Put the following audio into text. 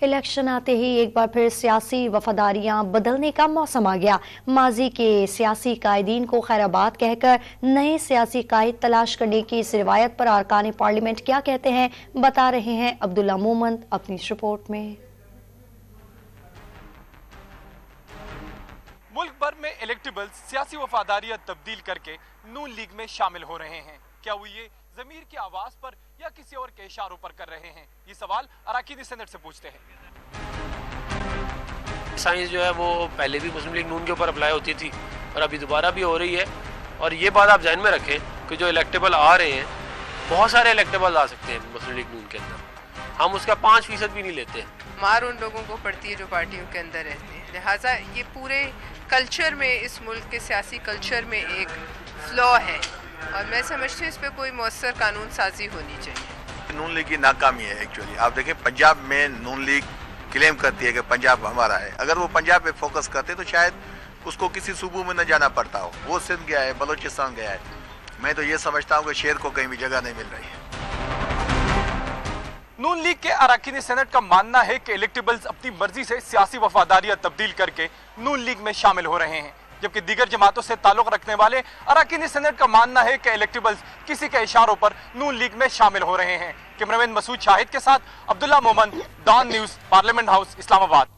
Election आते ही एक बार फिर सियासी वफादारियां बदलने का मौसम आ गया। माजी के सियासी कायदीन को खैराबाद कहकर नए सियासी कायद तलाश करने की इस रिवायत पर अरकान पार्लियामेंट क्या कहते हैं, बता रहे हैं अब्दुल्ला मोमन अपनी इस रिपोर्ट में। मुल्क भर में इलेक्टेबल्स सियासी वफादारियां तब्दील करके नून लीग में शामिल हो रहे हैं। क्या वो ये जमीर की आवाज पर या किसी और के इशारों पर कर रहे हैं, ये सवाल अरकान सेनेट से पूछते हैं। साइंस जो है वो पहले भी मुस्लिम लीग नून के ऊपर अप्लाई होती थी और अभी दोबारा भी हो रही है। और ये बात आप ध्यान में रखें कि जो इलेक्टेबल आ रहे हैं, बहुत सारे इलेक्टेबल आ सकते हैं मुस्लिम लीग नून के अंदर, हम उसका 5% भी नहीं लेते। मार उन लोगों को पड़ती है जो पार्टियों के अंदर रहते हैं, लिहाजा ये पूरे कल्चर में, इस मुल्क के सियासी कल्चर में एक फ्लॉ है और मैं समझती हूँ इस पर कोई मौसर कानून साजी होनी चाहिए। नून लीग की नाकामी है एक्चुअली। आप देखें पंजाब में नून लीग क्लेम करती है कि पंजाब हमारा है। अगर वो पंजाब पे फोकस करते तो शायद उसको किसी सूबों में न जाना पड़ता हो। वो सिंध गया है, बलोचिस्तान गया है। मैं तो ये समझता हूँ कि शेर को कहीं भी जगह नहीं मिल रही है। नून लीग के अरकान सेनेट का मानना है कि इलेक्टेबल्स अपनी मर्जी से सियासी वफादारियां तब्दील करके नून लीग में शामिल हो रहे हैं, जबकि दीगर जमातों से ताल्लुक रखने वाले अरकान सेनेट का मानना है कि इलेक्टेबल्स किसी के इशारों पर नून लीग में शामिल हो रहे हैं। कैमरामैन मसूद शाहिद के साथ Abdullah Momand, Dawn News, parliament house, Islamabad.